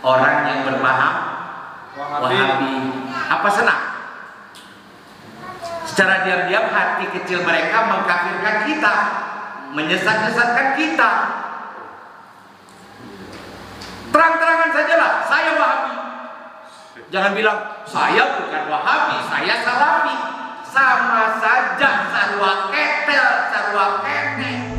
orang yang berpaham Wahabi. Apa senang? Secara diam-diam hati kecil mereka mengkafirkan kita, menyesat-nyesatkan kita. Terang-terangan sajalah, saya Wahabi. Jangan bilang saya bukan Wahabi, saya Salafi. Sama saja, sarwa ketel, sarwa ketek.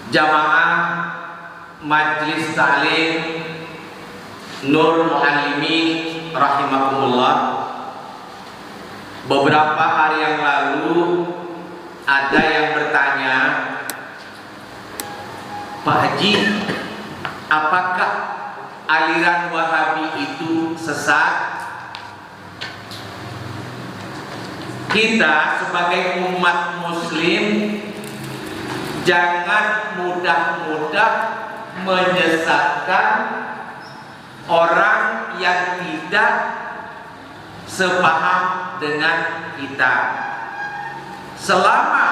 Jamaah Majlis Ta'lim Nur Muallimin rahimakumullah, beberapa hari yang lalu ada yang bertanya, Pak Haji, apakah aliran Wahabi itu sesat? Kita sebagai umat muslim jangan mudah-mudah menyesatkan orang yang tidak sepaham dengan kita. Selama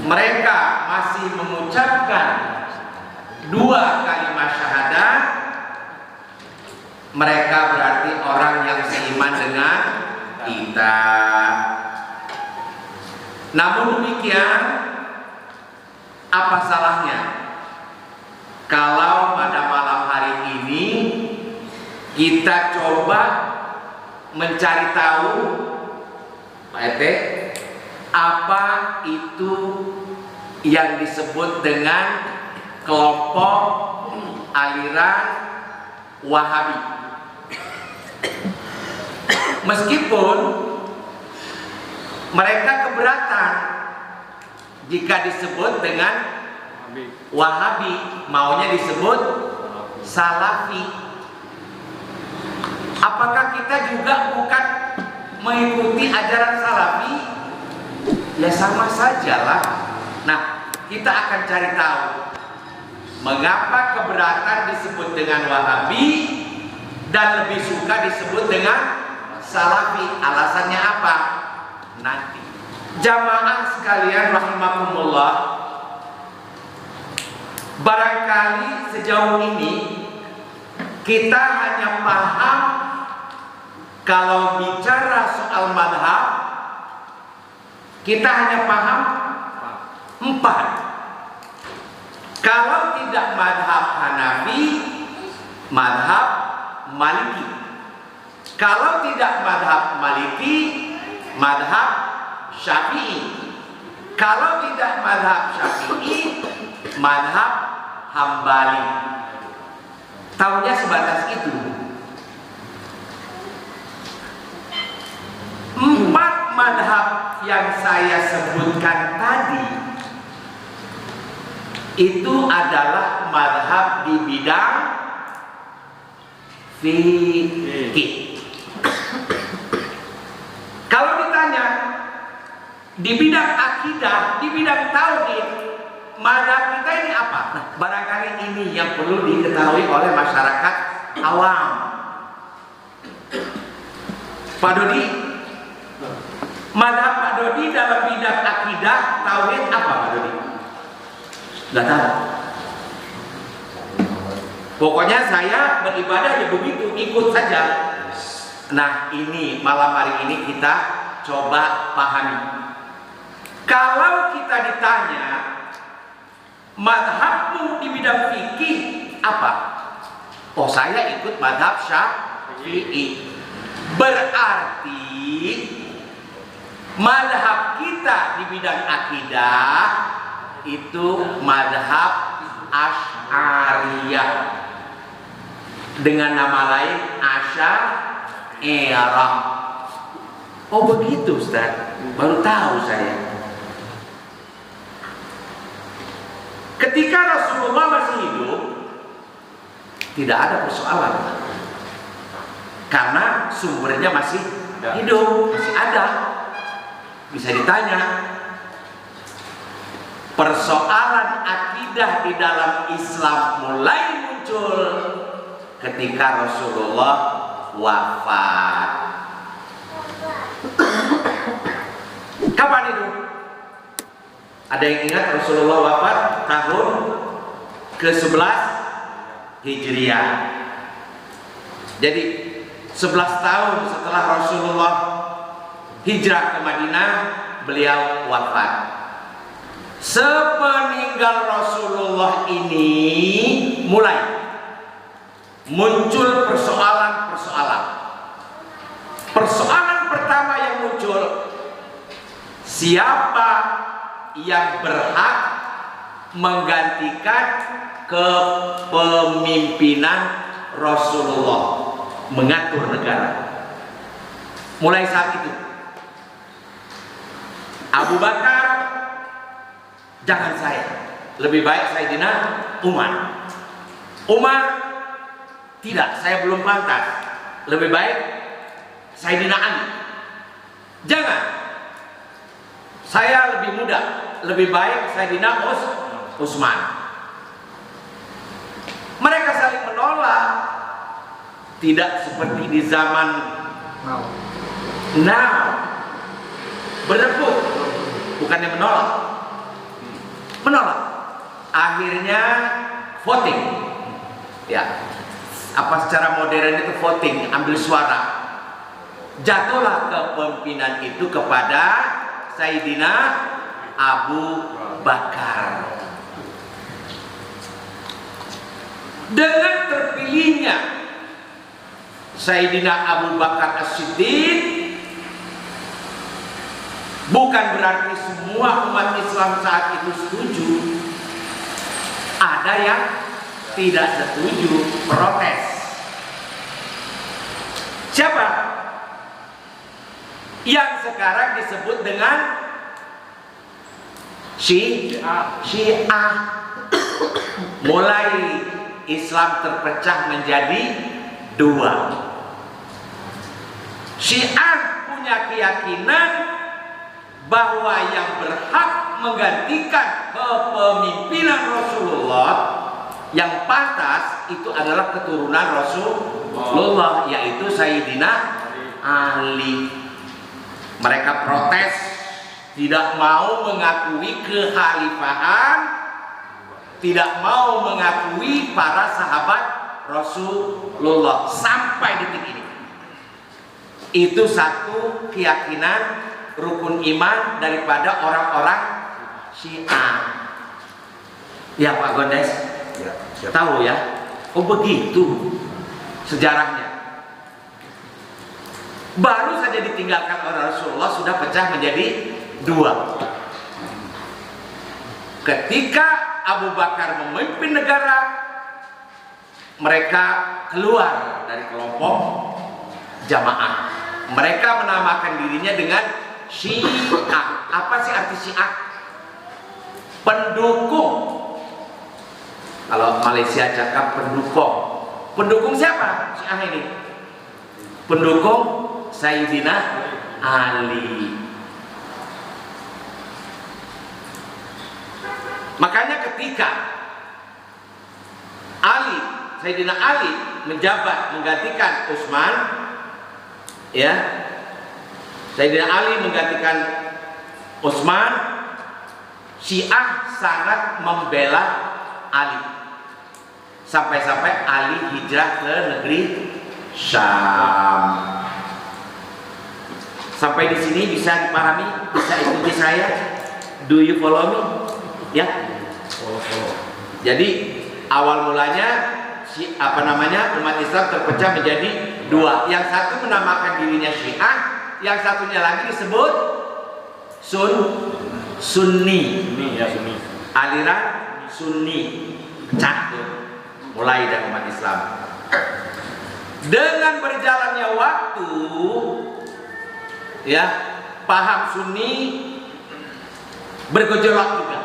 mereka masih mengucapkan dua kalimat syahadat, mereka berarti orang yang seiman dengan kita. Namun demikian, apa salahnya kalau pada malam hari ini kita coba mencari tahu, Pak Ete, apa itu yang disebut dengan kelompok aliran Wahabi. Meskipun mereka keberatan jika disebut dengan Wahabi, maunya disebut Salafi. Apakah kita juga bukan mengikuti ajaran Salafi? Ya sama sajalah. Nah, kita akan cari tahu mengapa keberatan disebut dengan Wahabi dan lebih suka disebut dengan Salafi. Alasannya apa? Nanti. Jamaah sekalian rahimakumullah, barangkali sejauh ini kita hanya paham kalau bicara soal madhab, kita hanya paham 4. Kalau tidak madhab Hanafi, madhab Maliki. Kalau tidak madhab Maliki, madhab Syafi'i. Kalau tidak madhab Syafi'i, madhab Hambali. Tahunya sebatas itu. 4 madhab yang saya sebutkan tadi itu adalah madhab di bidang fikih. Kalau ditanya di bidang akidah, di bidang tauhid, madhab kita ini apa? Nah, barangkali ini yang perlu diketahui oleh masyarakat awam. Pak Dodi, madhab Pak Dodi dalam bidang akidah tauhid apa, Pak Dodi? Gak tahu. Pokoknya saya beribadah ya begitu, ikut saja. Nah, ini malam hari ini kita coba pahami. Kalau kita ditanya madhabmu di bidang fikih apa? Oh, saya ikut mazhab Syafi'i. Berarti mazhab kita di bidang akidah itu mazhab Asy'ariyah, dengan nama lain Asy'ariyah. Oh begitu Ustaz, baru tahu saya. Ketika Rasulullah masih hidup, tidak ada persoalan, karena sumbernya masih hidup, masih ada, bisa ditanya. Persoalan akidah di dalam Islam mulai muncul ketika Rasulullah wafat. Kapan itu? Ada yang ingat Rasulullah wafat tahun ke-11 Hijriah. Jadi 11 tahun setelah Rasulullah hijrah ke Madinah, beliau wafat. Sepeninggal Rasulullah ini mulai muncul persoalan-persoalan. Persoalan pertama yang muncul, siapa yang berhak menggantikan kepemimpinan Rasulullah mengatur negara. Mulai saat itu Abu Bakar, jangan saya, lebih baik Sayyidina Umar. Umar, tidak, saya belum pantas, lebih baik Sayyidina Ali. Jangan, saya lebih muda, lebih baik Sayyidina Utsman. Mereka saling menolak, tidak seperti di zaman now, berebut, bukannya menolak. Akhirnya voting, ya, apa secara modern itu voting, ambil suara. Jatuhlah kepemimpinan itu kepada Sayyidina Abu Bakar. Dengan terpilihnya Sayyidina Abu Bakar As-Siddiq, bukan berarti semua umat Islam saat itu setuju. Ada yang tidak setuju, protes. Siapa? Yang sekarang disebut dengan Syiah. Mulai Islam terpecah menjadi dua. Syiah punya keyakinan bahwa yang berhak menggantikan kepemimpinan Rasulullah yang pantas itu adalah keturunan Rasulullah, yaitu Sayyidina Ali. Mereka protes, tidak mau mengakui kekhalifahan, tidak mau mengakui para sahabat Rasulullah sampai detik ini. Itu satu keyakinan rukun iman daripada orang-orang Syiah. Ya Pak Gondes, ya, tahu ya? Oh begitu sejarahnya. Baru saja ditinggalkan oleh Rasulullah sudah pecah menjadi dua. Ketika Abu Bakar memimpin negara, mereka keluar dari kelompok jamaah. Mereka menamakan dirinya dengan Syiah. Apa sih arti Syiah? Pendukung. Kalau Malaysia cakap pendukung. Pendukung siapa? Syiah ini. Pendukung Sayyidina Ali. Makanya ketika Sayyidina Ali menjabat menggantikan Utsman, ya, Sayyidina Ali menggantikan Utsman, Syiah sangat membela Ali. Sampai-sampai Ali hijrah ke negeri Syam. Sampai di sini bisa dipahami, bisa ikuti saya. Do you follow me? Ya. Jadi Awal mulanya umat Islam terpecah menjadi dua. Yang satu menamakan dirinya Syiah, yang satunya lagi disebut Sunni. Aliran Sunni pecah tuh, mulai dari umat Islam. Dengan berjalannya waktu, ya, paham Sunni bergejolak juga.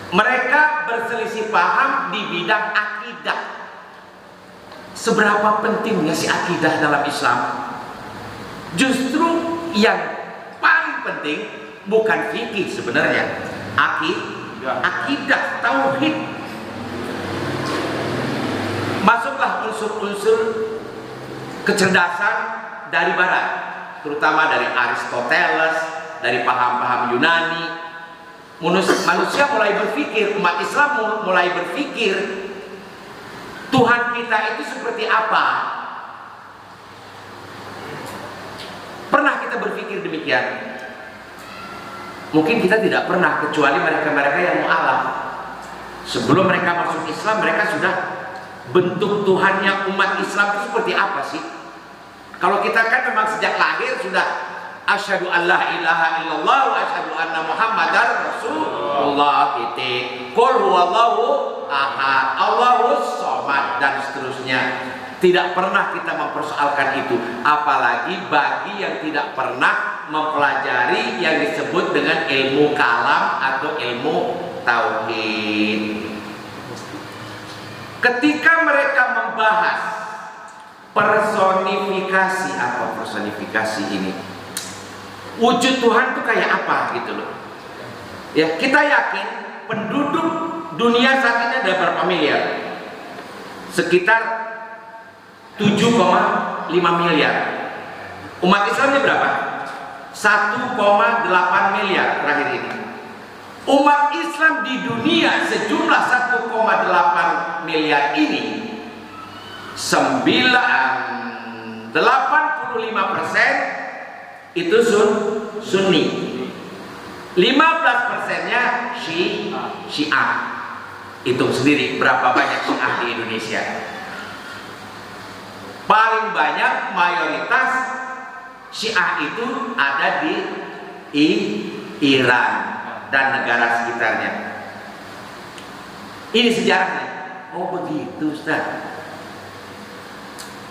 Mereka berselisih paham di bidang akidah. Seberapa pentingnya si akidah dalam Islam? Justru yang paling penting bukan fikih sebenarnya, akidah, tauhid. Masuklah unsur-unsur kecerdasan dari Barat, terutama dari Aristoteles, dari paham-paham Yunani. Manusia mulai berpikir, umat Islam mulai berpikir, Tuhan kita itu seperti apa? Pernah kita berpikir demikian? Mungkin kita tidak pernah, kecuali mereka-mereka yang mu'alaf. Sebelum mereka masuk Islam, mereka sudah bentuk Tuhannya umat Islam itu seperti apa sih? Kalau kita kan memang sejak lahir sudah asyhadu an la ilaha illallah wa asyhadu anna muhammadar rasulullah titik. Qul huwallahu ahad, Allahus somad, dan seterusnya. Tidak pernah kita mempersoalkan itu, apalagi bagi yang tidak pernah mempelajari yang disebut dengan ilmu kalam atau ilmu tauhid. Ketika mereka membahas personifikasi, apa personifikasi ini? Wujud Tuhan itu kayak apa gitu loh. Ya, kita yakin penduduk dunia saat ini ada berapa miliar? Sekitar 7,5 miliar. Umat Islamnya berapa? 1,8 miliar terakhir ini. Umat Islam di dunia sejumlah 1,8 miliar ini 85% itu Sunni, 15%-nya Syiah. Hitung sendiri berapa banyak Syiah di Indonesia. Paling banyak mayoritas Syiah itu ada di Iran dan negara sekitarnya. Ini sejarahnya. Oh begitu Ustaz.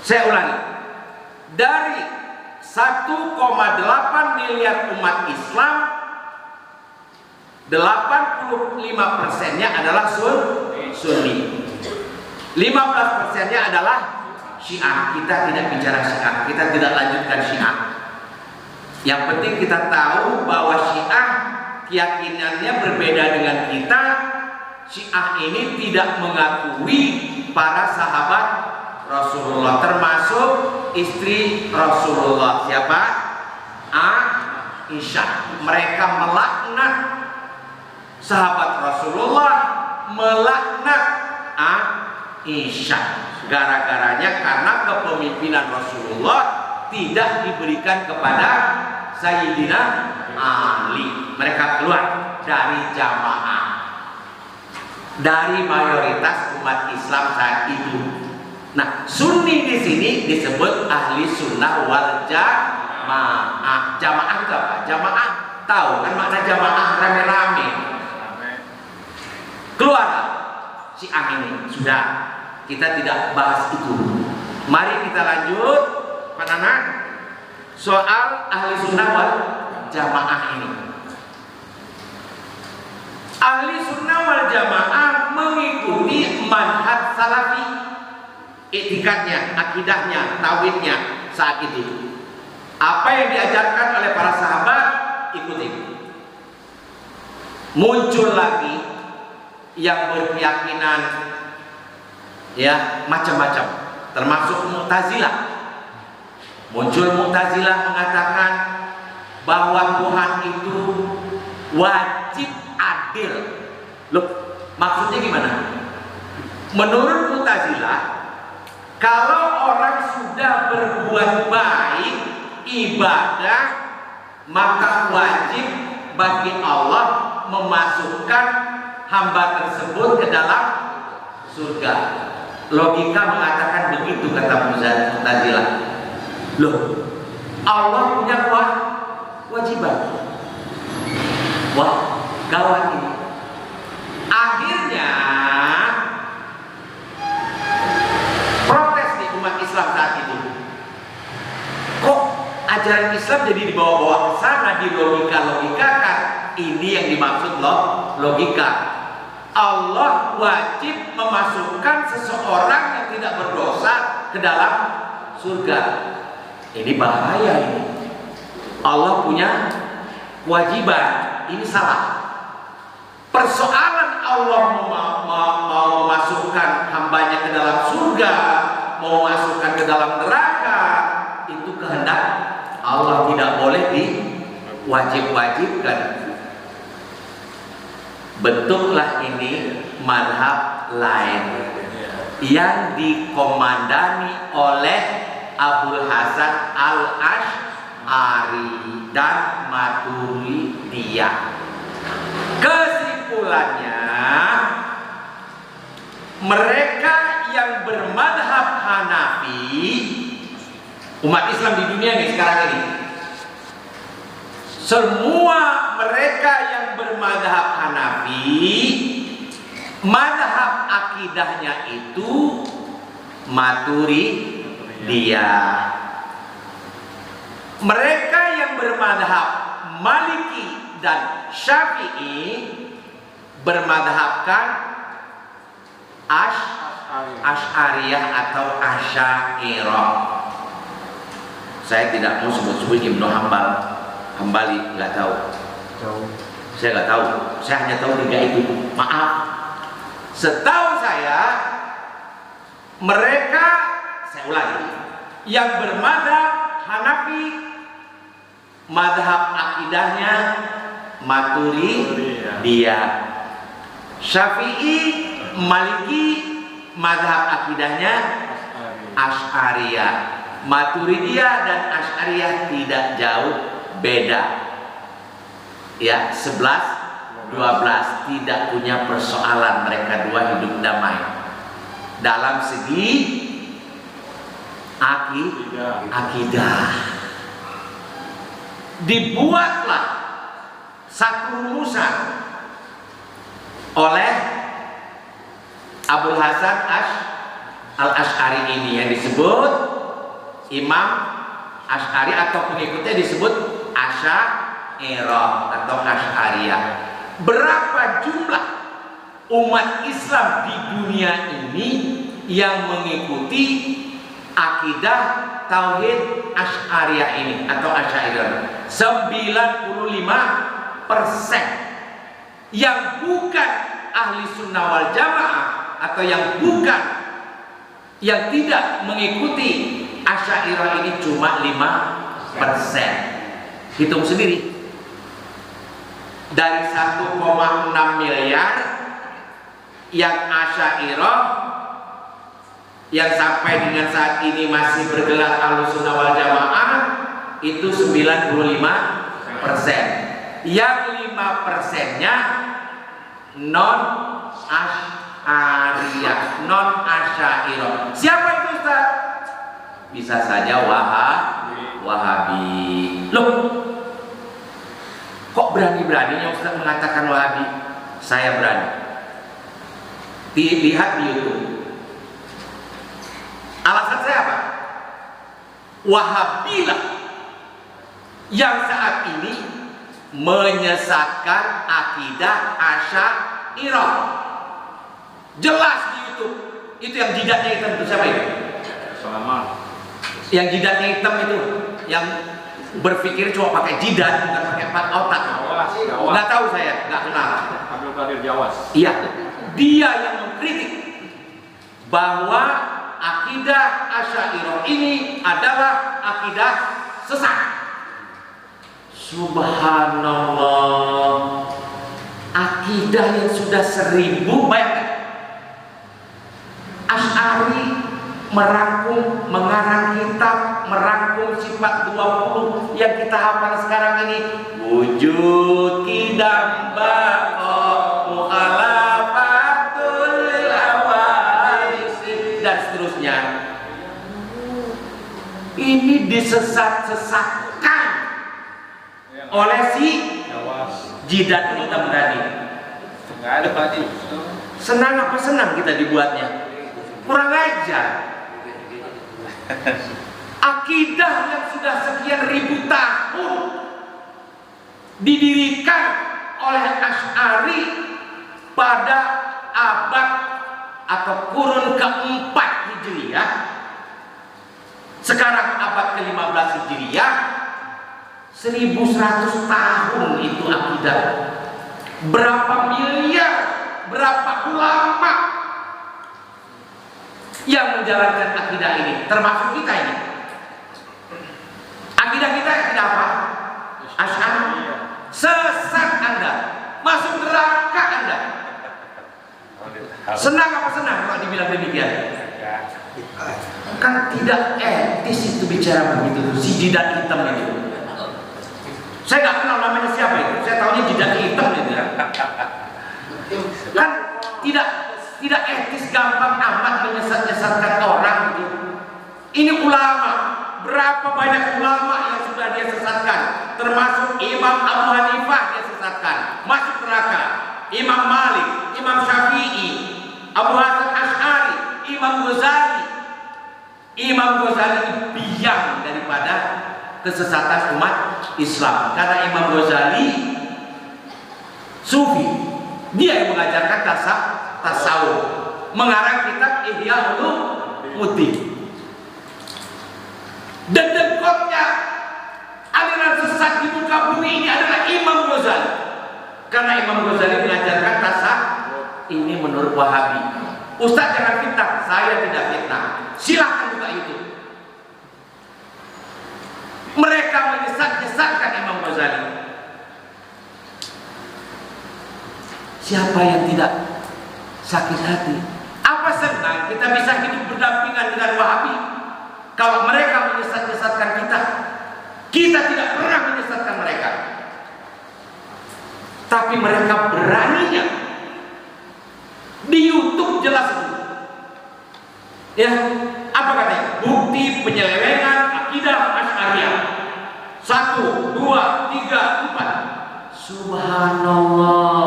Saya ulangi. Dari 1,8 miliar umat Islam, 85%-nya adalah Sunni, 15%-nya adalah Syiah. Kita tidak bicara Syiah, kita tidak lanjutkan Syiah. Yang penting kita tahu bahwa Syiah keyakinannya berbeda dengan kita. Syiah ini tidak mengakui para sahabat Rasulullah, termasuk istri Rasulullah. Siapa? Aisyah. Mereka melaknat sahabat Rasulullah, melaknat Aisyah. Gara-garanya karena kepemimpinan Rasulullah tidak diberikan kepada Sayyidina Ali. Mereka keluar dari jamaah, dari mayoritas umat Islam saat itu. Nah, Sunni di sini disebut ahli sunnah wal jamaah. Jamaah itu apa? Jamaah, tahu kan makna jamaah? Rame-rame. Keluar Syiah ini. Sudah, kita tidak bahas itu. Mari kita lanjut, Pak Nana, soal ahli sunnah wal jamaah ini. Ahli sunnah wal jamaah mengikuti manhaj salafi. Itikadnya, akidahnya, tauhidnya saat itu. Apa yang diajarkan oleh para sahabat, ikuti. Muncul lagi yang berkeyakinan ya macam-macam, termasuk Mu'tazilah. Muncul Mu'tazilah mengatakan bahwa Tuhan itu wajib adil. Loh, maksudnya gimana? Menurut Mu'tazilah, kalau orang sudah berbuat baik, ibadah, maka wajib bagi Allah memasukkan hamba tersebut ke dalam surga. Logika mengatakan begitu, kata Mu'tazilah. Loh, Allah punya kewajiban. Wah, gawat ini. Akhirnya protes di umat Islam saat itu. Kok ajaran Islam jadi dibawa-bawa ke sana, dilogika-logikakan? Ini yang dimaksud logika. Allah wajib memasukkan seseorang yang tidak berdosa ke dalam surga. Ini bahaya ini. Allah punya kewajiban. Ini salah. Persoalan Allah mau memasukkan hambanya ke dalam surga, mau memasukkan ke dalam neraka, itu kehendak Allah, tidak boleh diwajib-wajibkan. Bentuklah ini mazhab lain yang dikomandani oleh Abul Hasan Al-Asy'ari dan Maturidiyah. Kesimpulannya, mereka yang bermadhab Hanafi, umat Islam di dunia nih sekarang ini, semua mereka yang bermadhab Hanafi, madhab akidahnya itu Maturidiyah. Mereka yang bermadhab Maliki dan Syafi'i bermadhabkan Asy'ariyah atau Asy'ariyah. Saya tidak mau sebut-sebut Ibnu Hambali, nggak tahu. Saya nggak tahu. Saya hanya tahu tiga itu. Maaf. Setahu saya, mereka, saya ulangi, yang bermadhab Hanafi, madhab akidahnya Maturidiyah. Syafi'i, Maliki, madhab akidahnya Asy'ariyah. Maturidiyah dan Asy'ariyah tidak jauh beda. Ya, 11-12, tidak punya persoalan, mereka dua hidup damai dalam segi akidah. Dibuatlah satu rumusan oleh Abul Hasan Al-Asy'ari ini yang disebut Imam Asy'ari, atau pengikutnya disebut Asy'ariyah atau Asy'ariyah. Berapa jumlah umat Islam di dunia ini yang mengikuti akidah tauhid Asy'ariyah ini atau Asy'ariyah? 95%. Yang bukan ahli sunnah wal jamaah atau yang tidak mengikuti Asy'ariyah ini cuma 5%. Hitung sendiri. Dari 1,6 miliar yang Asy'ariyah yang sampai dengan saat ini masih bergelar Ahlussunnah wal Jamaah itu 95%. Yang 5%-nya non Asy'ariyah, non Asy'ariyah. Siapa itu, Ustaz? Bisa saja Wahabi. Loh, kok berani-beraninya Ustaz mengatakan Wahabi? Saya berani. Lihat di YouTube. Alasan saya apa? Wahabilah yang saat ini menyesatkan akidah Asy'ariyah. Jelas di YouTube. Itu yang jidatnya hitam itu siapa itu? Yang jidatnya hitam itu, yang berpikir cuma pakai jidat, bukan pakai otak. Nggak tahu saya, nggak kenal. Abdul Qadir Jawas. Iya, dia yang mengkritik bahwa akidah Asy'ariyah ini adalah akidah sesat. Subhanallah, akidah yang sudah 1000, bayangkan. Asy'ari merangkum, mengarang kitab, merangkum sifat 20 yang kita hafal sekarang ini. Wujud, qidam, baqa, mukhalafah, ini disesat-sesatkan oleh si jidat hitam tadi. Nggak ada Pak Haji. Senang apa senang kita dibuatnya? Kurang ajar. Akidah yang sudah sekian ribu tahun didirikan oleh Asy'ari pada abad atau kurun keempat Hijriyah, sekarang abad ke-15 Hijriyah, 1100 tahun itu akidah. Berapa miliar, berapa ulama yang menjalankan akidah ini, termasuk kita ini. Akidah kita akidah apa? Asy'ari. Sesat Anda, masuk neraka Anda. Senang apa senang kalau dibilang demikian? Kan tidak etis itu bicara begitu. Si jidat hitam itu, saya nggak kenal namanya siapa itu. Saya tahunya jidat hitam itu ya. Kan tidak etis, gampang amat menyesatkan orang gitu. Ini ulama, berapa banyak ulama yang sudah dia sesatkan, termasuk Imam Abu Hanifah dia sesatkan, masuk neraka. Imam Malik, Imam Syafi'i, Abu Hasan Asy'ari, Imam Ghazali. Imam Ghazali biang daripada kesesatan umat Islam, karena Imam Ghazali Sufi, dia yang mengajarkan tasawuf, mengarang kitab Ihya Ulumuddin. Dan dengkotnya aliran sesat di muka bumi ini adalah Imam Ghazali, karena Imam Ghazali mengajarkan tasawuf ini menurut Wahabi. Ustaz jangan fitnah, saya tidak fitnah, silahkan juga itu. Mereka menyesatkan Imam Ghazali. Siapa yang tidak sakit hati? Apa senang kita bisa hidup berdampingan dengan Wahabi? Kalau mereka menyesatkan kita, kita tidak pernah menyesatkan mereka. Tapi mereka beraninya di YouTube jelas itu. Ya, apa katanya? Bukti penyelewengan akidah Asy'ariyah. 1, 2, 3, 4. Subhanallah.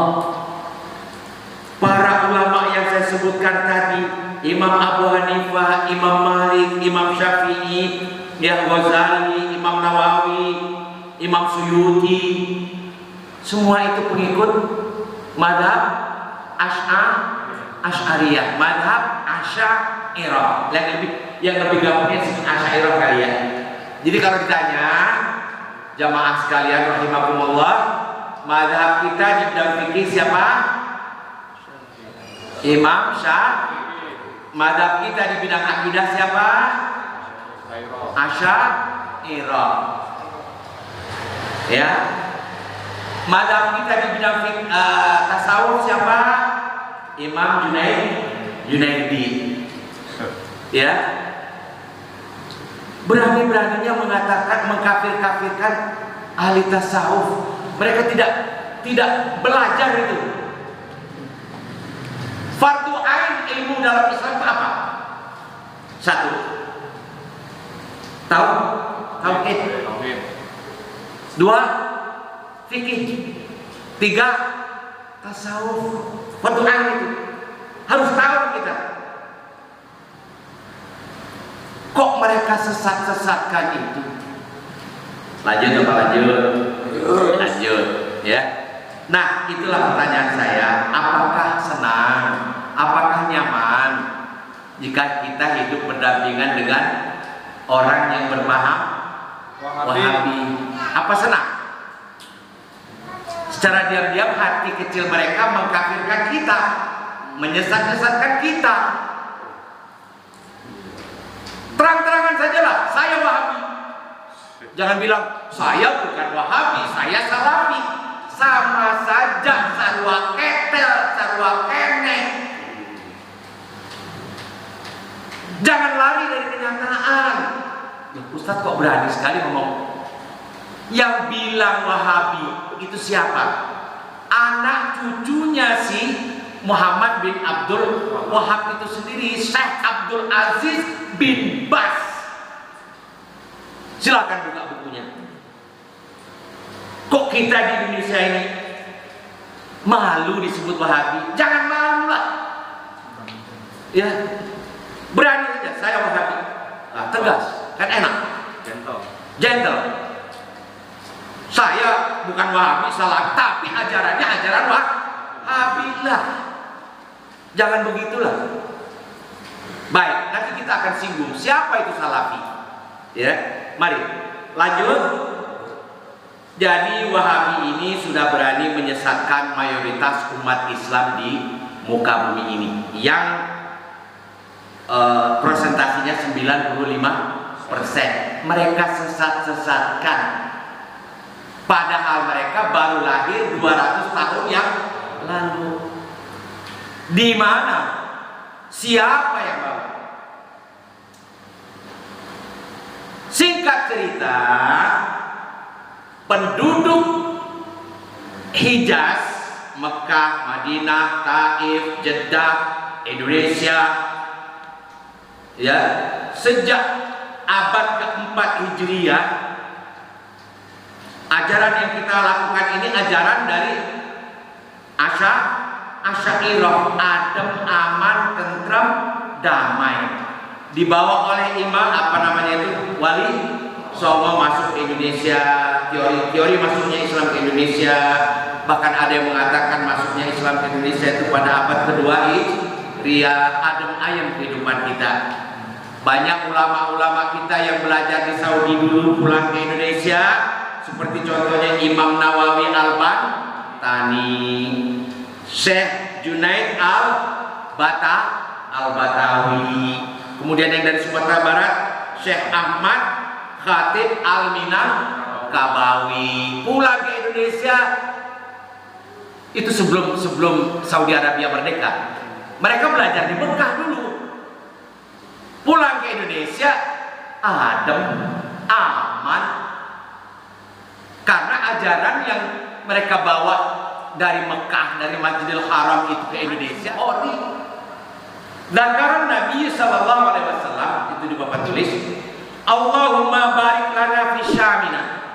Para ulama yang saya sebutkan tadi, Imam Abu Hanifah, Imam Malik, Imam Syafi'i, Ghazali, Imam Nawawi, Imam Suyuti, semua itu pengikut madhab Asy'ariyah, madhab Asy'ariyah. Yang lebih gampangnya disebut Asy'ariyah kali ya. Jadi kalau ditanya jamaah sekalian rahimakumullah, madhab kita di bidang fikih siapa? Imam Syafi'i. Madhab kita di bidang akidah siapa? Asy'ariyah. Ya. Madhab kita di bidang tasawuf siapa? Imam Junaidi. Ya. Berani-beraninya mengatakan, mengkafir-kafirkan ahli tasawuf. Mereka tidak belajar itu. Fardu ain ilmu dalam Islam itu apa? 1. Tauhid. 2. Fikih. 3. Tasawuf. Fardu ain itu harus tahu kita. Kok mereka sesatkan itu? Lanjut ya. Nah, itulah pertanyaan saya. Apakah senang? Apakah nyaman jika kita hidup berdampingan dengan orang yang berpaham Wahabi? Apa senang? Secara diam-diam hati kecil mereka mengkafirkan kita, menyesatkan kita. Terang-terangan sajalah, saya Wahabi. Jangan bilang saya bukan Wahabi, saya Salafi. Sama saja, sarwa ketel, sarwa kene. Jangan lari dari kenyataan. Ustadz kok berani sekali ngomong. Yang bilang Wahabi itu siapa? Anak cucunya si Muhammad bin Abdul Wahab itu sendiri, Syekh Abdul Aziz bin Bas. Silakan buka bukunya. Kok kita di Indonesia ini malu disebut Wahabi? Jangan malu lah. Ya, berani saja saya Wahabi. Nah, tegas, kan enak. Gentle. Saya bukan Wahabi salah, tapi ajarannya ajaran Wahabi lah. Jangan begitulah. Baik, nanti kita akan singgung siapa itu Salafi. Ya, mari lanjut. Jadi Wahabi ini sudah berani menyesatkan mayoritas umat Islam di muka bumi ini, yang presentasinya 95%. Mereka sesat-sesatkan, padahal mereka baru lahir 200 tahun yang lalu. Di mana? Siapa yang bawa? Singkat cerita, penduduk Hijaz, Mekah, Madinah, Taif, Jeddah, Indonesia, ya, sejak abad keempat Hijriah, ajaran yang kita lakukan ini ajaran dari Asy'ariyah, adem, aman, tentram, damai. Dibawa oleh imam Wali Songo masuk ke Indonesia, teori masuknya Islam ke Indonesia. Bahkan ada yang mengatakan masuknya Islam ke Indonesia itu pada abad kedua Hijriah, adem ayem kehidupan kita. Banyak ulama-ulama kita yang belajar di Saudi dulu pulang ke Indonesia, seperti contohnya Imam Nawawi Al-Bantani, Syekh Junaid Al-Batawi, kemudian yang dari Sumatera Barat Syekh Ahmad Khatib Al-Minangkabawi pulang ke Indonesia itu sebelum Saudi Arabia merdeka. Mereka belajar di Mekah dulu, pulang ke Indonesia adem, aman, karena ajaran yang mereka bawa dari Mekah, dari Masjidil Haram itu ke Indonesia. Dan karena Nabi Sallallahu Alaihi Wasallam itu di Bapak tulis, Allahumma barik lana fi Syamina.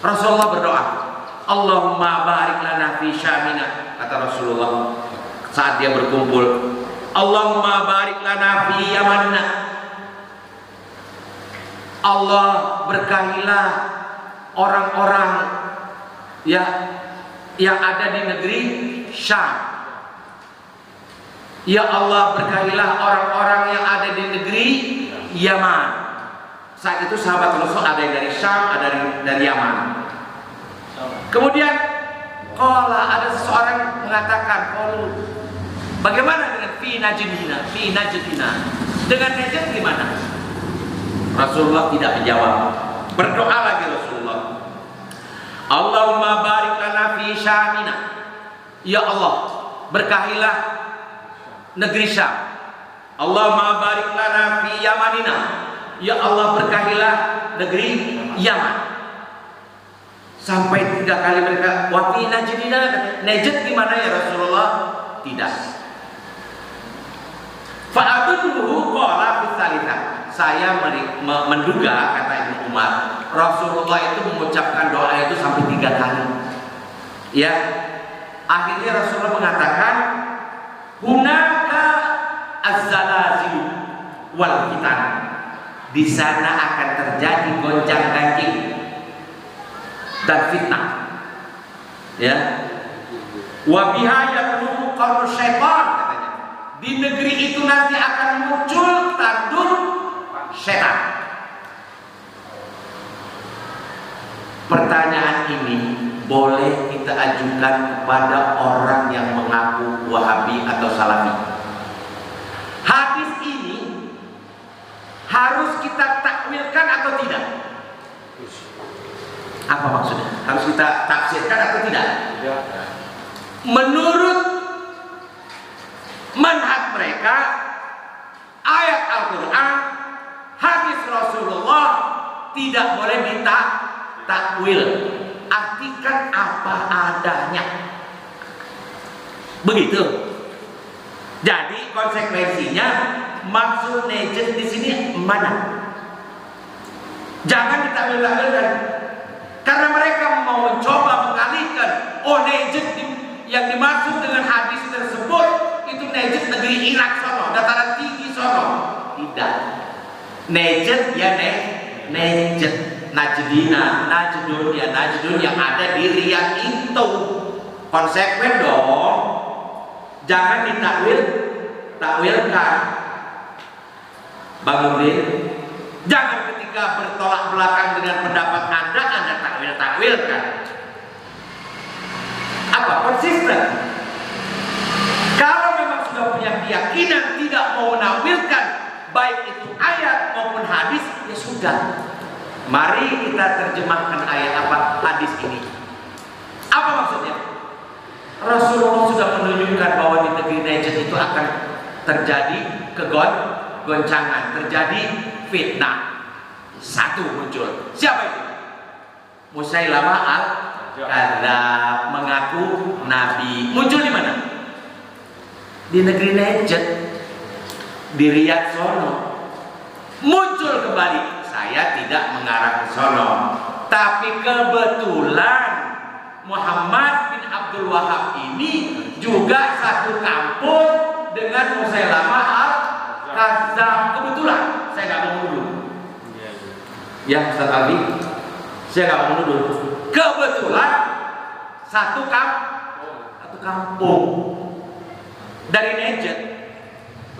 Rasulullah berdoa, Allahumma barik lana fi Syamina, kata Rasulullah saat dia berkumpul. Allahumma barik lana fi Yamanna. Allah berkahilah orang-orang yang ada di negeri Syam. Ya Allah, berkahilah orang-orang yang ada di negeri Yaman. Saat itu sahabat Rasul ada yang dari Syam, ada dari Yaman. Kemudian ada seseorang mengatakan, bagaimana dengan fi Najdina? Dengan Najd gimana? Rasulullah tidak menjawab. Berdoa lagi Rasulullah, Allahumma barik lana fi Syamina. Ya Allah, berkahilah negeri Syam. Allahumma barik lana fi Yamanina. Ya Allah, berkahilah negeri Yaman. Sampai 3 kali mereka, wa fi Najdina, Najd gimana ya Rasulullah? Tidak. Fa'adunnuhu qala fi tsalitsah. Saya menduga, kata Ibnu Umar, Rasulullah itu mengucapkan doa itu sampai 3 kali. Ya. Akhirnya Rasulullah mengatakan, hunaka az-zalazil wal fitan. Di sana akan terjadi gonjang-ganjing dan fitnah. Ya. Wa biha yakunu qarnu syaitan, katanya. Di negeri itu nanti akan muncul tandur setan. Pertanyaan ini boleh kita ajukan kepada orang yang mengaku Wahabi atau Salafi. Hadis ini harus kita takwilkan atau tidak? Apa maksudnya? Harus kita tafsirkan atau tidak? Menurut manhaj mereka, ayat Al-Quran, hadis Rasulullah tidak boleh ditakwil. Artikan apa adanya. Begitu. Jadi konsekuensinya maksud Najd di sini mana? Jangan ditakwil-takwilkan. Karena mereka mau mencoba mengalihkan, Najd yang dimaksud dengan hadis tersebut itu Najd negeri Irak sono, dataran tinggi sono. Tidak. Najd ya Najd, Najdun ya Najdun yang ada di Riyadh itu. Konsekuen dong. Jangan takwilkan. Bang Nurdin, jangan ketika bertolak belakang dengan pendapat Anda takwilkan. Apa? Konsisten. Kalau memang sudah punya keyakinan tidak mau menakwilkan baik itu ayat maupun hadis, ya sudah. Mari kita terjemahkan ayat apa hadis ini. Apa maksudnya? Rasulullah sudah menunjukkan bahwa di negeri Najd itu akan terjadi kegoncangan, terjadi fitnah. Satu muncul. Siapa itu? Musailamah al-Kadzdzab, mengaku nabi. Muncul di mana? Di negeri Najd, di Riyadh sono. Muncul kembali. Saya tidak mengarah ke sono, tapi kebetulan Muhammad bin Abdul Wahab ini juga satu kampung dengan Musailamah al-Kadzdzab. Kebetulan, saya nggak mau menuduh. Ya Ustaz Ali, saya nggak mau menuduh. Kebetulan satu kampung dari Najd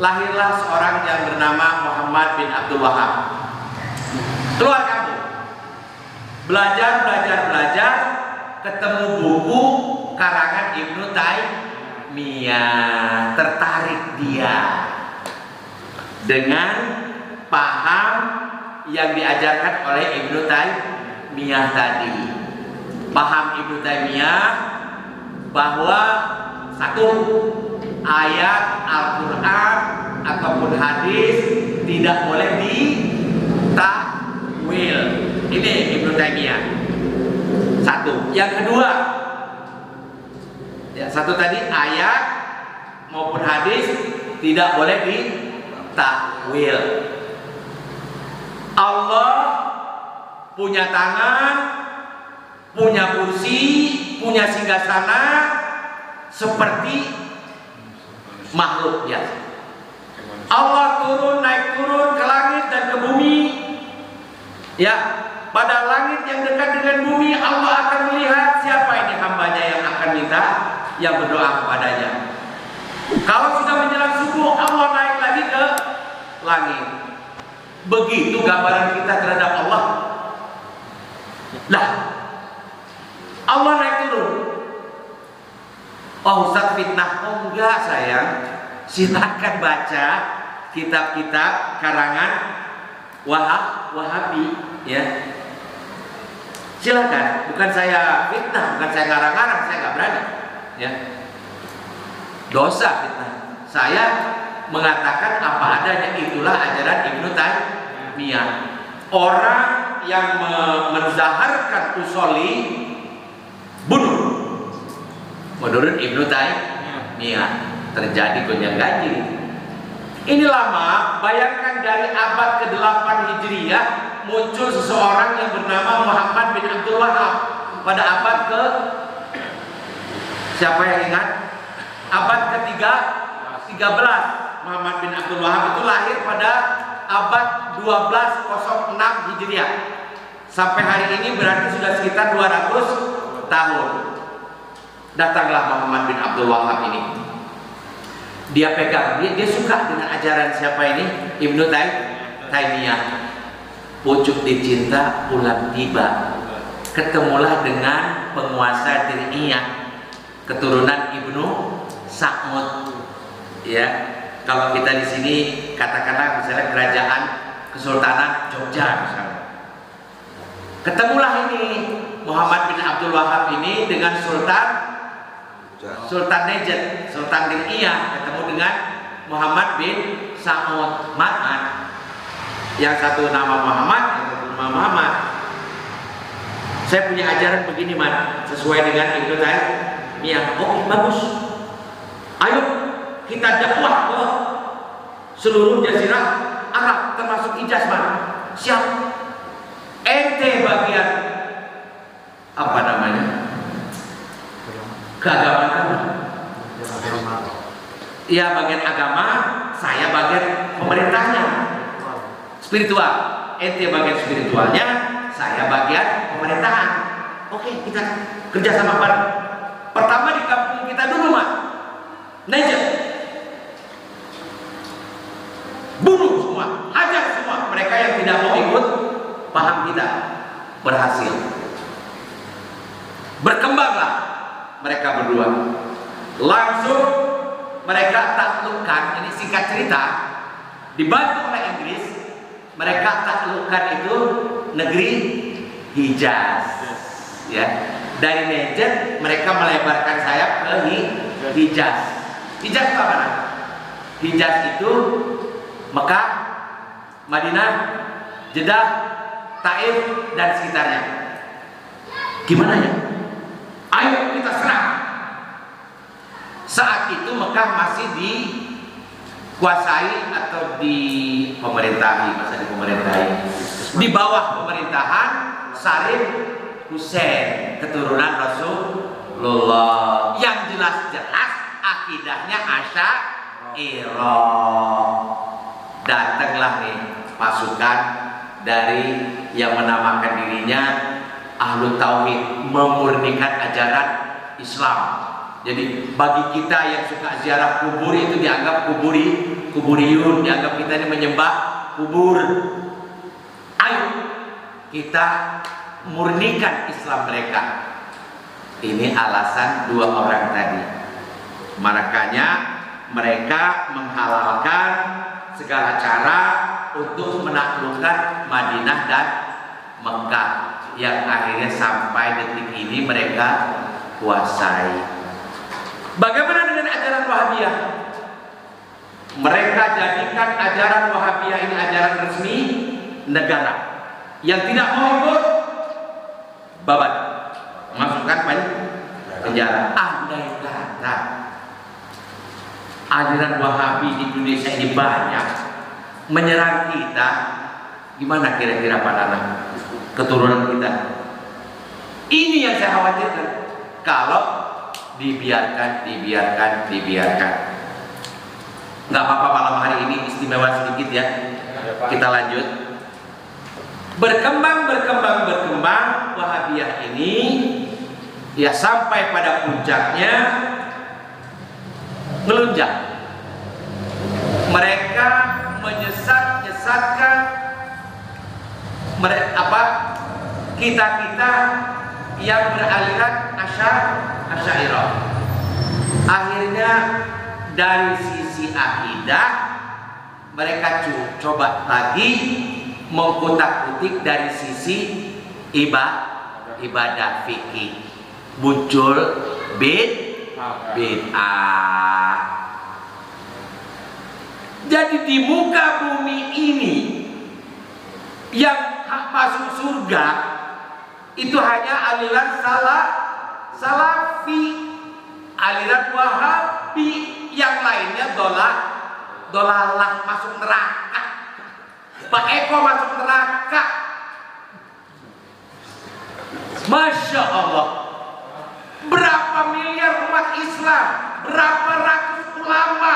lahirlah seorang yang bernama Muhammad bin Abdul Wahab. Keluar kampung, belajar, ketemu buku karangan Ibnu Taimiyah, tertarik dia dengan paham yang diajarkan oleh Ibnu Taimiyah tadi. Paham Ibnu Taimiyah bahwa satu, ayat Al-Quran ataupun hadis tidak boleh ditakwil. Ini Ibnu Taimiyah. Satu. Yang kedua, ya, satu tadi ayat maupun hadis tidak boleh ditakwil. Allah punya tangan, punya kursi, punya singgasana seperti makhluk biasa. Allah turun, naik turun ke langit dan ke bumi. Ya, pada langit yang dekat dengan bumi Allah akan melihat siapa ini hambanya yang akan minta, yang berdoa kepadanya. Kalau sudah menjelang subuh Allah naik lagi ke langit. Begitu gambaran kita terhadap Allah. Lah, Allah naik turun. Oh Ustaz fitnah. Oh enggak sayang, silakan baca kitab-kitab karangan Wahabi, ya. Silakan, bukan saya fitnah, bukan saya ngarang-ngarang, saya nggak berani, ya. Dosa fitnah. Saya mengatakan apa adanya, itulah ajaran Ibnu Taimiyah. Orang yang menzaharkan usoli bunuh. Menurut Ibnu Taimiyah terjadi gonjang-ganjing. Ini lama, bayangkan dari abad ke-8 Hijriah muncul seseorang yang bernama Muhammad bin Abdul Wahab. Pada abad ke siapa yang ingat? Abad ke-13 Muhammad bin Abdul Wahab itu lahir pada abad 1206 Hijriah. Sampai hari ini berarti sudah sekitar 200 tahun. Datanglah Muhammad bin Abdul Wahab ini. Dia pegang, dia suka dengan ajaran siapa ini? Ibnu Taimiyah. Pucuk dicinta pulang tiba. Ketemulah dengan penguasa Diriyah, keturunan Ibnu Sa'ud. Ya, kalau kita di sini katakanlah misalnya kerajaan Kesultanan Jogja misalnya. Ketemulah ini Muhammad bin Abdul Wahab ini dengan Sultan Najd, Sultan Diriyah, ketemu dengan Muhammad bin Sa'ud Ma'an. Yang satu nama Muhammad, yang satu nama Muhammad. Saya punya ajaran begini, Man, sesuai dengan Ibnu Taimiyah. Oke, bagus. Ayo kita dakwah ke seluruh jazirah Arab termasuk Hijaz, Man. Siap. ente bagian apa namanya? Keagamaan. Iya bagian agama, saya bagian pemerintahnya. Spiritual, ente bagian spiritualnya, saya bagian pemerintahan. Oke, kita kerja sama bareng. Pertama di kampung kita dulu, Mak. Najer. Bunuh semua, hajar semua mereka yang tidak mau ikut paham kita. Berhasil. Berkembanglah mereka berdua. Langsung mereka taklukkan, ini singkat cerita, dibantu oleh Inggris, mereka taklukkan itu negeri Hijaz. Ya, dari Najd mereka melebarkan sayap ke Hijaz. Hijaz apa mana? Hijaz itu Mekah, Madinah, Jeddah, Taif dan sekitarnya. Gimana ya? Ayo kita serang. Saat itu Mekah masih dikuasai atau dipemerintahi, di bawah pemerintahan Sarim Hussein, keturunan Rasulullah, yang jelas-jelas akidahnya Asy'ariyah. Datanglah nih pasukan dari yang menamakan dirinya Ahlul Tauhid, memurnikan ajaran Islam. Jadi bagi kita yang suka ziarah kubur itu dianggap kuburiyun, dianggap kita ini menyembah kubur. Ayo kita murnikan Islam mereka. Ini alasan dua orang tadi. Makanya mereka menghalalkan segala cara untuk menaklukkan Madinah dan Mekah yang akhirnya sampai detik ini mereka kuasai. Bagaimana dengan ajaran Wahabiyah? Mereka jadikan ajaran Wahabiyah ini ajaran resmi negara. Yang tidak mau ikut babat, masukkan penjara. Andai kata aliran Wahabi di Indonesia ini banyak menyerang kita, gimana kira-kira Pak Nana, keturunan kita? Ini yang saya khawatirkan. Kalau dibiarkan. Nggak apa-apa, malam hari ini istimewa sedikit ya. Kita lanjut. Berkembang Wahabiyah ini ya sampai pada puncaknya melunjak. Mereka menyesatkan kita yang beraliran Asy'ariyah. Akhirnya dari sisi akidah mereka coba lagi mengkutak-kutik dari sisi ibadah fikih. Muncul bid'ah. Jadi di muka bumi ini yang masuk surga itu hanya aliran Salafi, aliran Wahabi, yang lainnya dolalah masuk neraka. Pak Eko masuk neraka. Masya Allah. Berapa miliar umat Islam, berapa ratus ulama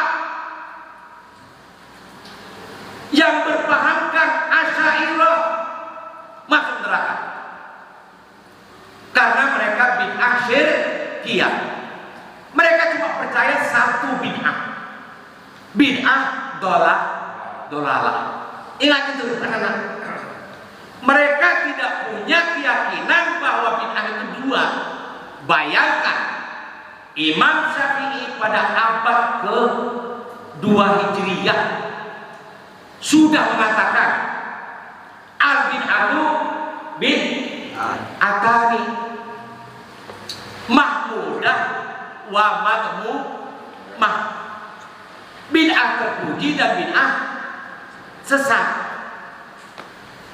yang berpahamkan Asy'ariyah masuk neraka karena mereka bid'ah syirkiyah. Mereka cuma percaya satu bid'ah dolalah. Ingat itu anak-anak. Mereka tidak punya keyakinan bahwa bid'ah itu dua. Bayangkan Imam Syafi'i pada abad ke-2 Hijriyah sudah mengatakan al-bid'atu bid'atani mahmudah wa madmumah. Bid'ah terpuji dan bid'ah sesat.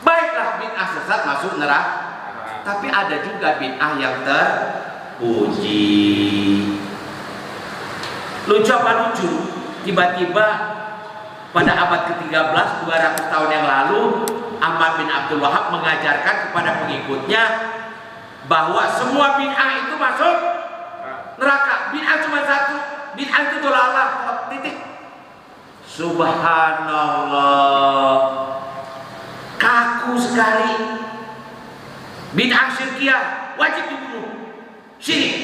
Baiklah, bid'ah sesat masuk neraka, tapi ada juga bid'ah yang terpuji. Lucu apa lucu? Tiba-tiba pada abad ke-13, 200 tahun yang lalu, Ahmad bin Abdul Wahab mengajarkan kepada pengikutnya bahwa semua bid'ah itu masuk neraka. Bid'ah cuma satu, bid'ah itu dolalah, titik. Subhanallah, kaku sekali. Bid'ah syirkiyah wajib dibunuh, syirik.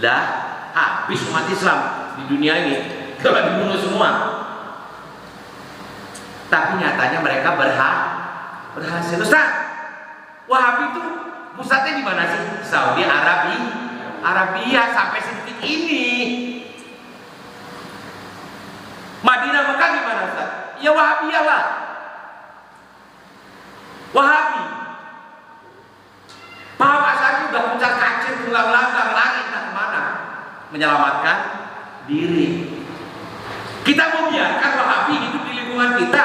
Lah, habis umat Islam di dunia ini kalau dibunuh semua. Tapi nyatanya mereka berhasil. Ustaz, Wahabi itu pusatnya di mana sih? Saudi Arabia sampai sedetik ini. Madinah Mekah gimana Ustaz? Ya Wahabiyah lah. Wahabi. Paham Asy'ari udah pucat kacir, tunggang langgang, lari entah kemana menyelamatkan diri. Kita mau biarkan Wahabi hidup di lingkungan kita,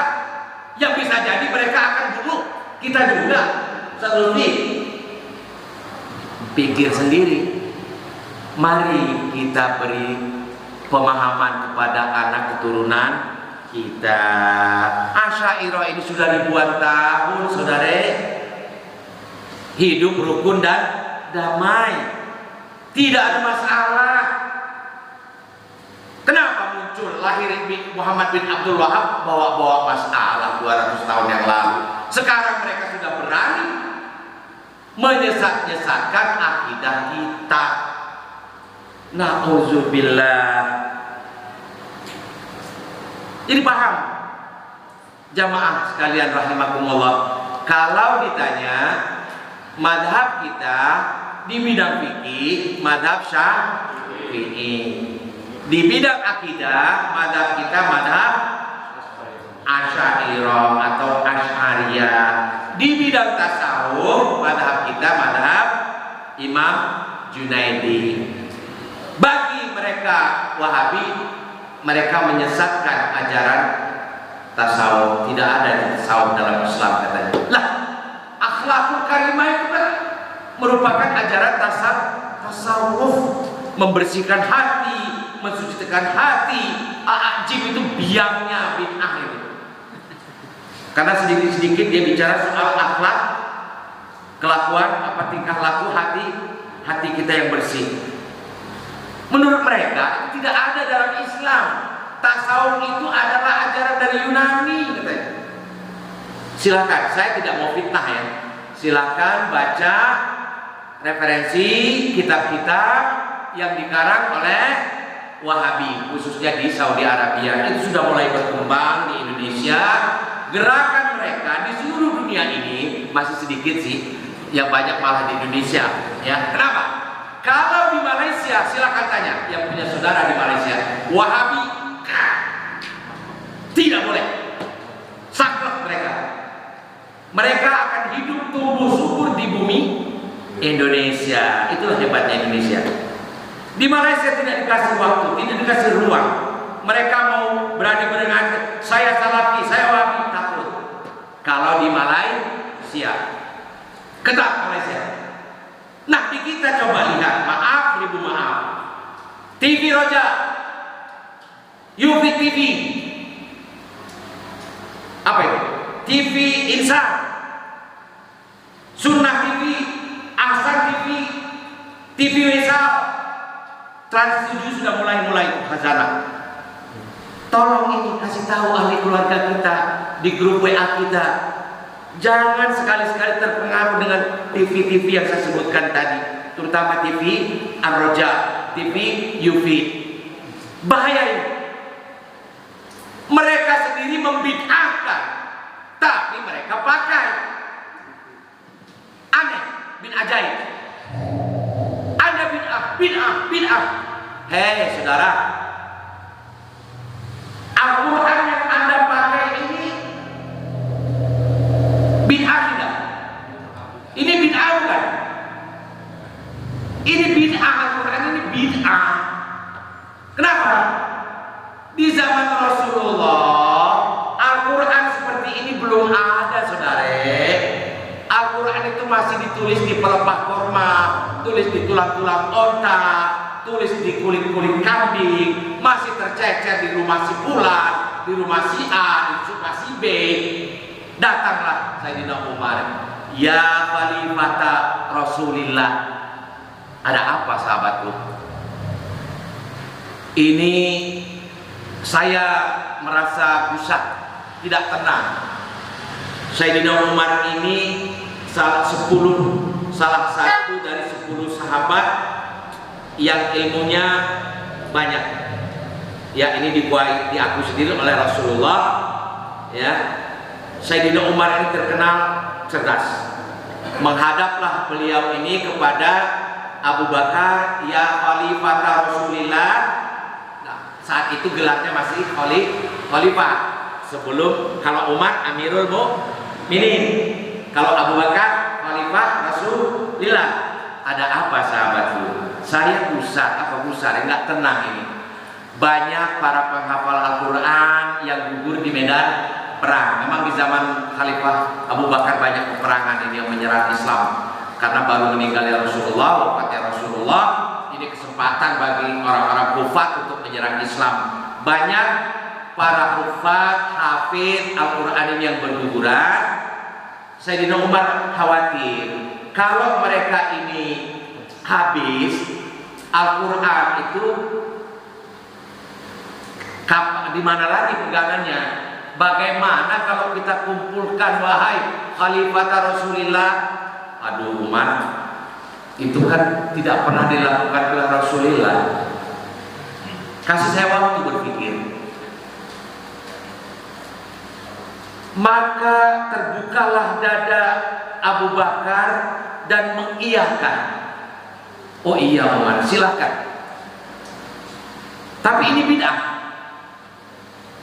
yang bisa jadi mereka akan bunuh kita juga. Seperti pikir sendiri. Mari kita beri pemahaman kepada anak keturunan kita. Asy'ariyah ini sudah ribuan tahun, saudara, hidup rukun dan damai, tidak ada masalah. Kenapa muncul lahir Muhammad bin Abdul Wahab bawa-bawa masalah 200 tahun yang lalu? Sekarang mereka sudah berani menyesat-nyesatkan akidah kita. Na'udzubillah. Jadi paham jamaah sekalian rahimakumullah, kalau ditanya madhab kita di bidang fikih, madhab Syafi'i. Di bidang akidah, madhab kita madhab Asy'ariyah atau Asy'ariyah. Di bidang tasawuf, madhab kita madhab Imam Junaidi. Bagi mereka Wahabi, mereka menyesatkan ajaran tasawuf. Tidak ada tasawuf dalam Islam katanya. Lah, akhlakul karimah itu kan merupakan ajaran tasawuf, membersihkan hati, mensucikan hati. A'ajib itu biangnya bid'ah itu. Karena sedikit-sedikit dia bicara soal akhlak, kelakuan, apa tingkah laku hati kita yang bersih. Menurut mereka itu tidak ada dalam Islam. Tasawuf itu adalah ajaran dari Yunani katanya. Silakan, saya tidak mau fitnah ya. Silakan baca referensi kitab-kitab yang dikarang oleh Wahabi, khususnya di Saudi Arabia. Itu sudah mulai berkembang di Indonesia. Gerakan mereka di seluruh dunia ini masih sedikit sih, yang banyak malah di Indonesia. Ya, kenapa? Kalau di Malaysia, silakan tanya yang punya saudara di Malaysia, Wahabi tidak boleh. Saklek mereka. Mereka akan hidup tumbuh subur di bumi Indonesia. Itulah hebatnya Indonesia. Di Malaysia tidak dikasih waktu, tidak dikasih ruang. Mereka mau berani berdengar, saya Salafi, saya Wahabi, takut. Kalau di Malaysia, ketat Malaysia. Nah, di kita coba lihat, maaf, ribu maaf. TV Roja, Yufi TV, apa itu? TV Insan, Sunnah TV, Ahsan TV, TV Wesal, Trans 7 sudah mulai khazanah. Tolong ini kasih tahu ahli keluarga kita di grup WA kita. Jangan sekali-sekali terpengaruh dengan TV-TV yang saya sebutkan tadi, terutama TV Ar-Roja, TV Yufi. Bahaya ini. Mereka sendiri membid'ahkan, tapi mereka pakai. Aneh, bin ajaib. Ada bid'ah. Hei saudara, Al-Quran yang Anda pakai ini bid'ah tidak? Ini bid'ah bukan? Ini bid'ah, Al-Quran ini bid'ah. Kenapa? Di zaman Rasulullah, Al-Quran seperti ini belum ada, saudara. Al-Quran itu masih ditulis di pelepah kurma, tulis di tulang-tulang onta, tulis di kulit-kulit kambing, masih tercecer di rumah si Fulan, di rumah si A, di rumah si B. Datanglah Sayyidina Umar, ya Khalifata Rasulillah. Ada apa sahabatku? Ini saya merasa gusar, tidak tenang. Sayyidina Umar ini salah satu dari 10 sahabat yang ilmunya banyak. Ya, ini diakui sendiri oleh Rasulullah. Ya, Sayyidina Umar ini terkenal cerdas. Menghadaplah beliau ini kepada Abu Bakar, ya Khalifata Rasulillah. Nah, saat itu gelarnya masih Khalifah. Sebelum, kalau Umar Amirul Mukminin, kalau Abu Bakar Khalifah Rasulillah. Ada apa sahabatku? Saya gusar, enggak tenang ini. Banyak para penghafal Al-Quran yang gugur di medan perang. Memang di zaman Khalifah Abu Bakar banyak peperangan ini yang menyerang Islam. Karena baru meninggalnya Rasulullah, wafatnya Rasulullah, ini kesempatan bagi orang-orang kufat untuk menyerang Islam. Banyak para kufat, hafid Al-Quran ini yang berguguran. Sayyidina Umar khawatir kalau mereka ini habis Al-Quran itu di mana lagi pegangannya? Bagaimana kalau kita kumpulkan, wahai Khalifah Rasulillah? Aduh Umar, itu kan tidak pernah dilakukan oleh Rasulullah. Kasih saya waktu berpikir. Maka terbukalah dada Abu Bakar dan mengiyakan. Oh iya Umar, silakan. Tapi ini bid'ah.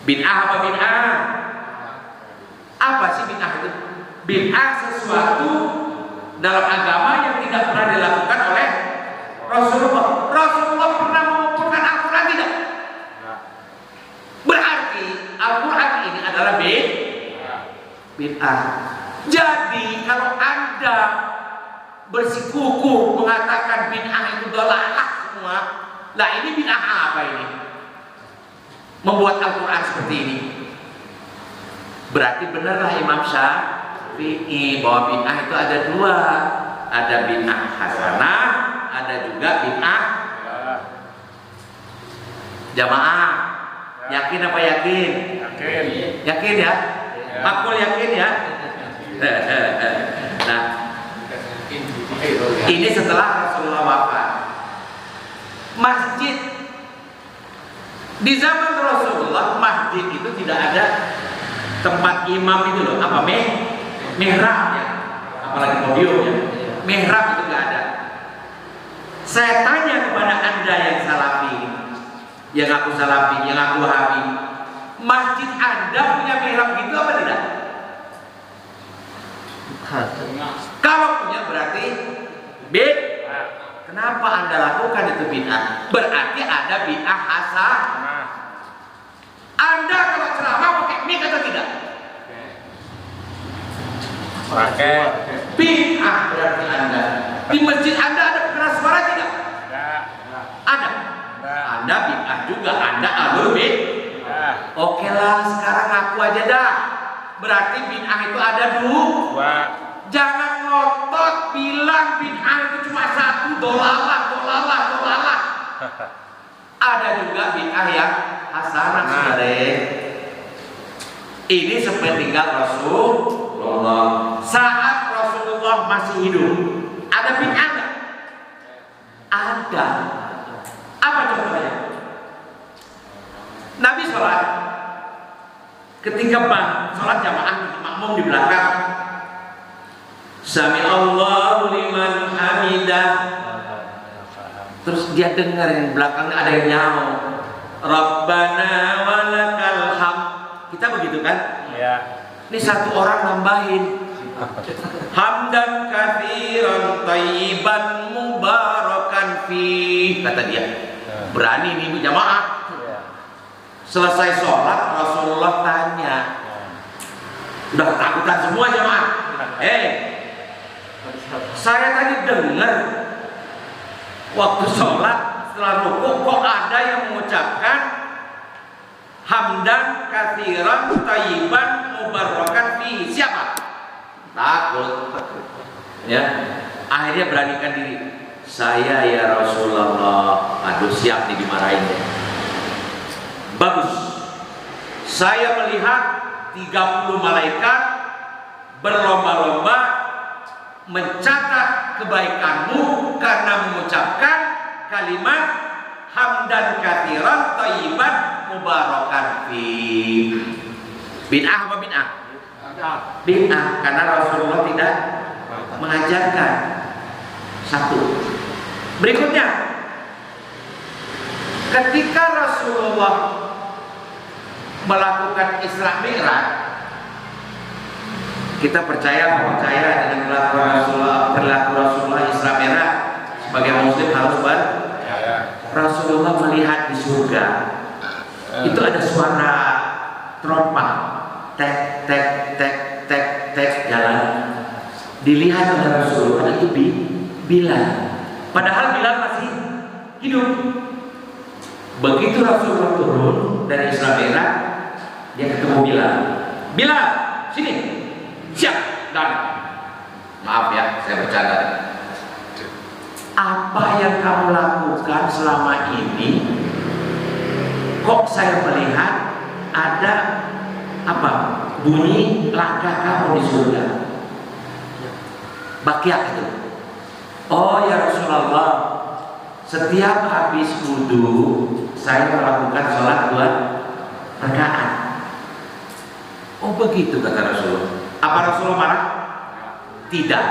Bid'ah apa bid'ah? Apa sih bid'ah itu? Bid'ah sesuatu dalam agama yang tidak pernah dilakukan oleh Rasulullah. Rasulullah pernah mengumpulkan Al-Quran tidak? Berarti Al-Quran ini adalah bid'ah. Jadi kalau Anda bersikukuh mengatakan bid'ah itu dalalah semua, lah ini bid'ah apa ini? Membuat Al-Quran seperti ini. Berarti benarlah Imam Syafi'i bahwa bid'ah itu ada dua. Ada bid'ah hasanah, ada juga bid'ah jamaah. Yakin apa yakin? Yakin. Yakin ya? Makul yakin ya? Nah, ini setelah Rasulullah wafat. Masjid di zaman Rasulullah, masjid itu tidak ada tempat imam itu loh, apa mihrab ya, apalagi podium ya, mihrab itu nggak ada. Saya tanya kepada Anda yang salafi, yang aku salafi, yang aku wahabi, masjid Anda punya mihrab gitu apa tidak? Kalau punya berarti bid'ah. Kenapa Anda lakukan itu bid'ah? Berarti ada bid'ah hasanah. Anda kalau ceramah pakai mic atau tidak? Pakai. Bid'ah berarti Anda. Di masjid Anda ada pengeras suara tidak? Ada. Anda bid'ah juga. Anda alur bid'ah. Oke lah, sekarang aku aja dah. Berarti bid'ah itu ada dua. Jangan ngotot bilang bid'ah itu cuma satu, dolalah. Ada juga bid'ah yang hasanah, saudara. Ini sepeninggal Rasulullah. Saat Rasulullah masih hidup, ada bid'ah nggak? Ada. Apa contohnya? Nabi sholat, ketika sholat jamaah makmum di belakang, Sami Allahu liman hamidah. Terus dia dengar yang belakang ada yang nyaut, Rabbana walakal hamd. Kita begitu kan? Ya. Ini satu orang nambahin, hamdan katsiran thayyiban mubarakan fi. Kata dia, berani nih ibu jamaah. Selesai sholat Rasulullah tanya, udah ketakutan semua jamaah. Saya tadi dengar waktu sholat setelah rukuk kok ada yang mengucapkan hamdan katsiran thayyiban mubarakan fi. Siapa? Takut. Ya. Akhirnya beranikan diri. Saya ya Rasulullah. Aduh, siap nih dimarahin deh. Bagus. Saya melihat 30 malaikat berlomba-lomba mencatat kebaikanmu karena mengucapkan kalimat hamdan katsiran thayyiban mubarakan fi. Bid'ah apa bid'ah? Bid'ah karena Rasulullah tidak mengajarkan. Satu. Berikutnya, ketika Rasulullah melakukan Isra Mi'raj, kita percaya dengan perilaku Rasulullah Isra Mi'raj. Sebagai muslim harus Rasulullah melihat di surga. Itu ada suara trompa, tek tek tek tek tek jalan. Dilihat oleh Rasulullah itu Bilal. Padahal Bilal masih hidup. Begitu Rasulullah turun dari Isra Mi'raj, dia ketemu Bilal. Bilal, sini. Siap. Dan maaf ya, saya bercanda. Apa yang kamu lakukan selama ini? Kok saya melihat ada apa? Bunyi langkah kamu di surga. Bakiak itu. Oh ya Rasulullah, setiap habis wudu saya melakukan sholat 2 rakaat. Oh begitu kata Rasulullah. Apa Rasulullah marah? Tidak.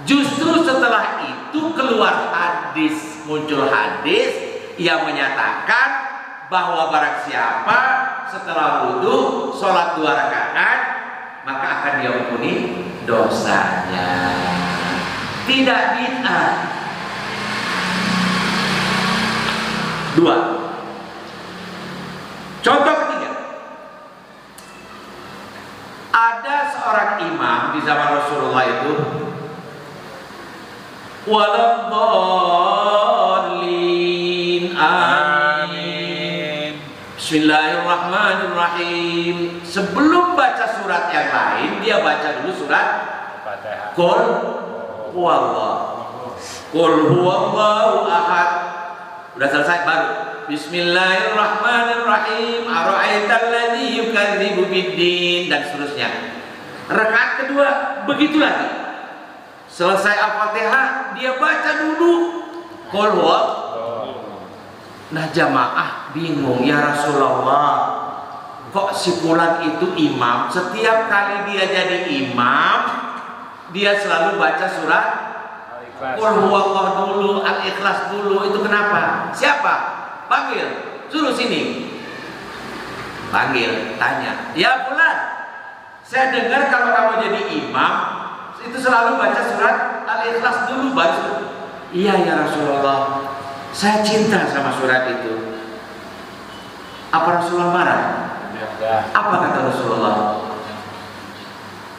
Justru setelah itu keluar hadis, muncul hadis yang menyatakan bahwa barang siapa setelah wudu sholat 2 rakaat maka akan diampuni dosanya. Tidak bid'ah. 2. Contoh ketiga. Ada seorang imam di zaman Rasulullah itu waladhdallin amin. Bismillahirrahmanirrahim. Sebelum baca surat yang lain, dia baca dulu surat Qul huwallahu ahad. Udah selesai baru Bismillahirrahmanirrahim. Ara'aital ladzi yukadzibu biddin dan seterusnya. Rakaat kedua begitu lagi. Selesai Al-Fatihah dia baca dulu Qul huwa. Nah jamaah bingung, ya Rasulullah, kok si fulan itu imam, setiap kali dia jadi imam dia selalu baca surat Qul huwallah dulu, Al-Ikhlas dulu. Itu kenapa? Siapa? Panggil, suruh sini. Panggil, tanya. Ya fulan, saya dengar kalau kamu jadi imam itu selalu baca surat Al-Ikhlas dulu baru. Iya ya Rasulullah, saya cinta sama surat itu. Apa Rasulullah marah? Apa kata Rasulullah?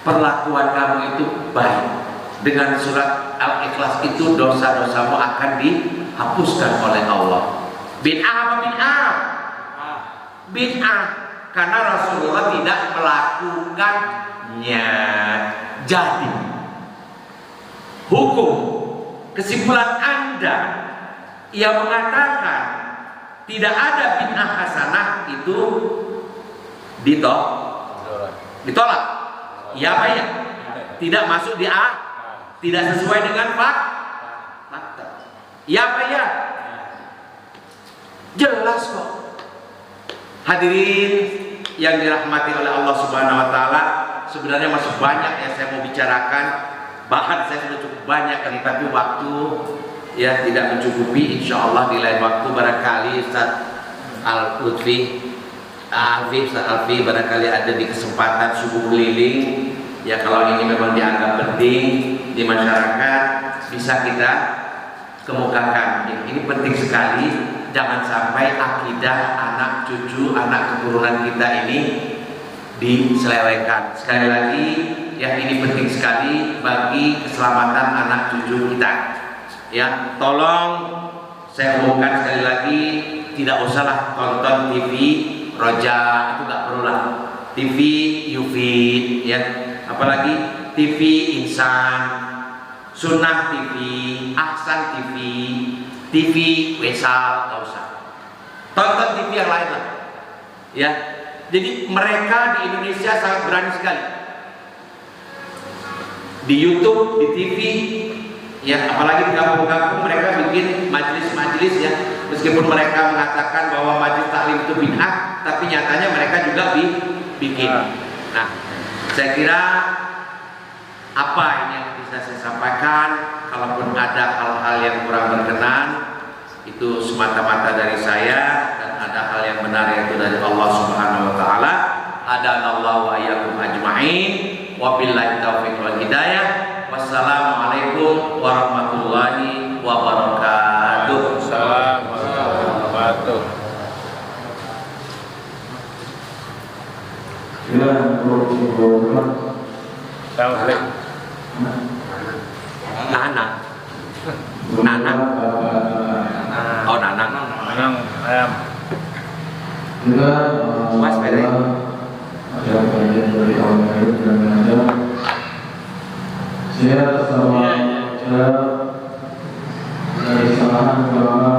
Perlakuan kamu itu baik. Dengan surat Al-Ikhlas itu dosa-dosamu akan dihapuskan oleh Allah. Bid'ah apa bid'ah? Bid'ah karena Rasulullah tidak melakukannya. Jadi hukum kesimpulan Anda yang mengatakan tidak ada bid'ah hasanah itu ditolak. Ya apa ya? Tidak masuk di A. Tidak sesuai dengan fakta. Ya apa ya? Jelas kok. Hadirin yang dirahmati oleh Allah Subhanahu wa taala, sebenarnya masih banyak yang saya mau bicarakan. Bahan saya sudah cukup banyak kan, tapi waktu ya tidak mencukupi. Insya Allah di lain waktu barangkali Ustaz Al-Lutfi Ustaz Alfi barangkali ada di kesempatan subuh keliling. Ya kalau ini memang dianggap penting di masyarakat bisa kita kemukakan. Ini penting sekali, jangan sampai akidah anak cucu, anak keturunan kita ini diselewengkan. Sekali lagi, ya ini penting sekali bagi keselamatan anak cucu kita. Ya, tolong saya umumkan sekali lagi, tidak usahlah tonton TV Roja itu nggak perlu lah. TV Yufid ya, apalagi TV Insan, Sunnah TV, Ahsan TV, TV Wesal, nggak usah. Tonton TV yang lain lah, ya. Jadi mereka di Indonesia sangat berani sekali. Di YouTube, di TV, ya apalagi di kampung-kampung mereka bikin majelis-majelis ya. Meskipun mereka mengatakan bahwa majelis taklim itu bid'ah, tapi nyatanya mereka juga bikin. Nah, saya kira apa ini yang bisa saya sampaikan. Kalaupun ada hal-hal yang kurang berkenan, itu semata-mata dari saya, dan ada hal yang benar yaitu dari Allah Subhanahu wa taala. Adanallahu wa iyyakum ajma'in. Wabillahi taufiq wal hidayah. Wassalamualaikum warahmatullahi wabarakatuh. Assalamualaikum warahmatullahi wabarakatuh. Nana. Nana. Oh, Nana. Nanang ayam. Mas Bere. Ada bagian dari tahun baru dan mengajar. Saya bersama dari kesalahan ulama